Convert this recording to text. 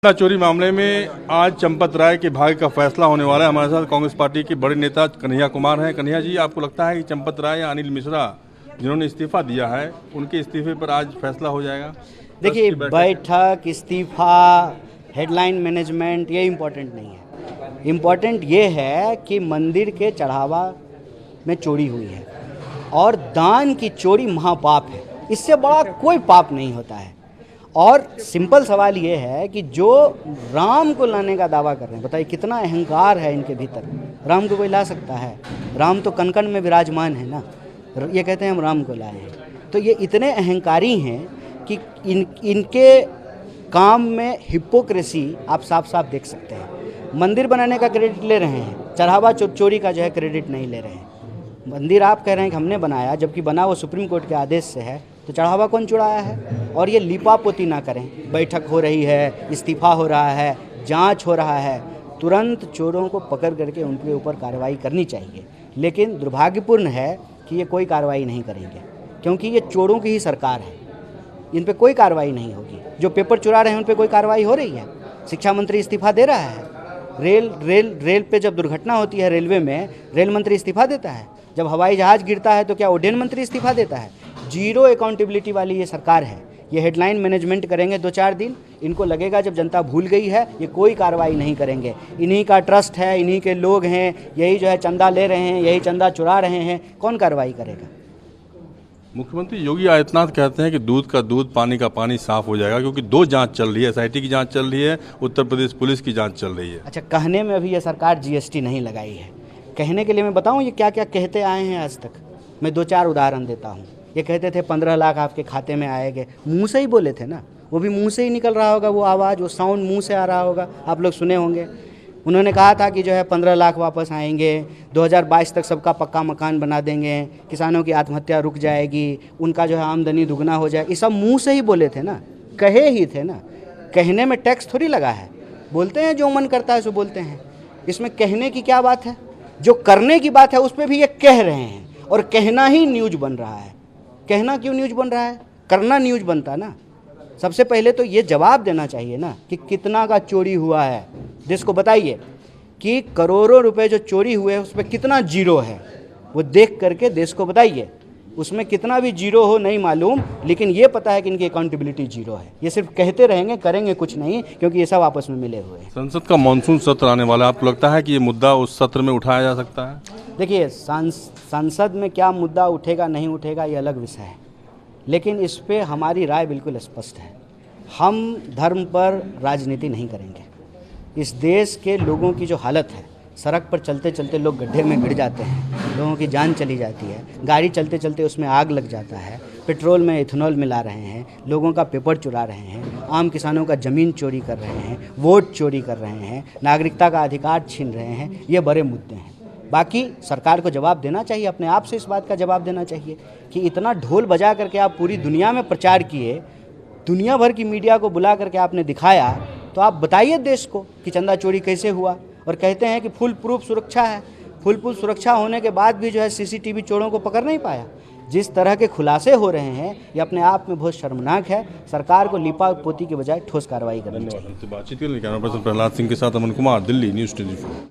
गन्ना चोरी मामले में आज चंपत राय के भाग्य का फैसला होने वाला है। हमारे साथ कांग्रेस पार्टी के बड़े नेता कन्हैया कुमार हैं। कन्हैया जी, आपको लगता है कि चंपत राय या अनिल मिश्रा जिन्होंने इस्तीफा दिया है, उनके इस्तीफे पर आज फैसला हो जाएगा? देखिए, बैठक, इस्तीफा, हेडलाइन मैनेजमेंट ये इम्पोर्टेंट नहीं है। इम्पोर्टेंट ये है कि मंदिर के चढ़ावा में चोरी हुई है और दान की चोरी महापाप है। इससे बड़ा कोई पाप नहीं होता है। और सिंपल सवाल ये है कि जो राम को लाने का दावा कर रहे हैं, बताइए कितना अहंकार है इनके भीतर। राम को कोई ला सकता है? राम तो कण-कण में विराजमान है ना। ये कहते हैं हम राम को लाए हैं। तो ये इतने अहंकारी हैं कि इनके काम में हिपोक्रेसी आप साफ साफ देख सकते हैं। मंदिर बनाने का क्रेडिट ले रहे हैं, चढ़ावा चोरी का जो है क्रेडिट नहीं ले रहे हैं। मंदिर आप कह रहे हैं कि हमने बनाया, जबकि बना वो सुप्रीम कोर्ट के आदेश से है, तो चढ़ावा कौन चुराया है? और ये लिपापोती ना करें। बैठक हो रही है, इस्तीफा हो रहा है, जांच हो रहा है, तुरंत चोरों को पकड़ करके उनके ऊपर कार्रवाई करनी चाहिए। लेकिन दुर्भाग्यपूर्ण है कि ये कोई कार्रवाई नहीं करेंगे, क्योंकि ये चोरों की ही सरकार है। इन पे कोई कार्रवाई नहीं होगी। जो पेपर चुरा रहे हैं उन पे कोई कार्रवाई हो रही है? शिक्षा मंत्री इस्तीफा दे रहा है। रेल पे जब दुर्घटना होती है रेलवे में, रेल मंत्री इस्तीफा देता है। जब हवाई जहाज गिरता है तो क्या उड्डयन मंत्री इस्तीफा देता है? जीरो अकाउंटेबिलिटी वाली ये सरकार है। ये हेडलाइन मैनेजमेंट करेंगे 2-4 दिन, इनको लगेगा जब जनता भूल गई है, ये कोई कार्रवाई नहीं करेंगे। इन्हीं का ट्रस्ट है, इन्हीं के लोग हैं, यही जो है चंदा ले रहे हैं, यही चंदा चुरा रहे हैं, कौन कार्रवाई करेगा? मुख्यमंत्री योगी आदित्यनाथ कहते हैं कि दूध का दूध, पानी का पानी साफ हो जाएगा, क्योंकि 2 जांच चल रही है। एसआईटी की जांच चल रही है, उत्तर प्रदेश पुलिस की जांच चल रही है। अच्छा, कहने में अभी ये सरकार जीएसटी नहीं लगाई है। कहने के लिए मैं बताऊं ये क्या क्या कहते आए हैं आज तक। मैं 2-4 उदाहरण देता हूं। ये कहते थे 15 लाख आपके खाते में आएंगे, मुंह से ही बोले थे ना। वो भी मुंह से ही निकल रहा होगा, वो आवाज़, वो साउंड मुंह से आ रहा होगा, आप लोग सुने होंगे। उन्होंने कहा था कि जो है 15 लाख वापस आएंगे, 2022 तक सबका पक्का मकान बना देंगे, किसानों की आत्महत्या रुक जाएगी, उनका जो है आमदनी दुगना हो जाए। ये सब मुंह से ही बोले थे ना, कहे ही थे ना। कहने में टैक्स थोड़ी लगा है। बोलते हैं जो मन करता है सो बोलते हैं। इसमें कहने की क्या बात है? जो करने की बात है उस पर भी ये कह रहे हैं, और कहना ही न्यूज बन रहा है। कहना क्यों न्यूज बन रहा है? करना न्यूज बनता ना। सबसे पहले तो ये जवाब देना चाहिए ना कि कितना का चोरी हुआ है। देश को बताइए कि करोड़ों रुपए जो चोरी हुए उस पर कितना जीरो है, वो देख करके देश को बताइए। उसमें कितना भी जीरो हो नहीं मालूम, लेकिन ये पता है कि इनकी अकाउंटेबिलिटी जीरो है। ये सिर्फ कहते रहेंगे, करेंगे कुछ नहीं, क्योंकि ये सब आपस में मिले हुए हैं। संसद का मानसून सत्र आने वाला है, आपको लगता है कि ये मुद्दा उस सत्र में उठाया जा सकता है? देखिए, संसद में क्या मुद्दा उठेगा नहीं उठेगा ये अलग विषय है, लेकिन इस पे हमारी राय बिल्कुल स्पष्ट है। हम धर्म पर राजनीति नहीं करेंगे। इस देश के लोगों की जो हालत है, सड़क पर चलते चलते लोग गड्ढे में गिर जाते हैं, लोगों की जान चली जाती है, गाड़ी चलते चलते उसमें आग लग जाता है, पेट्रोल में इथेनॉल मिला रहे हैं, लोगों का पेपर चुरा रहे हैं, आम किसानों का ज़मीन चोरी कर रहे हैं, वोट चोरी कर रहे हैं, नागरिकता का अधिकार छीन रहे हैं। ये बड़े मुद्दे हैं। बाकी सरकार को जवाब देना चाहिए, अपने आप से इस बात का जवाब देना चाहिए कि इतना ढोल बजा करके आप पूरी दुनिया में प्रचार किए, दुनिया भर की मीडिया को बुला करके आपने दिखाया, तो आप बताइए देश को कि चंदा चोरी कैसे हुआ। और कहते हैं कि फुल प्रूफ सुरक्षा है। फुल प्रूफ सुरक्षा होने के बाद भी जो है सीसीटीवी चोरों को पकड़ नहीं पाया। जिस तरह के खुलासे हो रहे हैं ये अपने आप में बहुत शर्मनाक है। सरकार को लिपा पोती के बजाय ठोस कार्रवाई करनी चाहिए। बातचीत के लिए कैमरा पर्सन प्रहलाद सिंह के साथ अमन कुमार, दिल्ली न्यूज़ 24।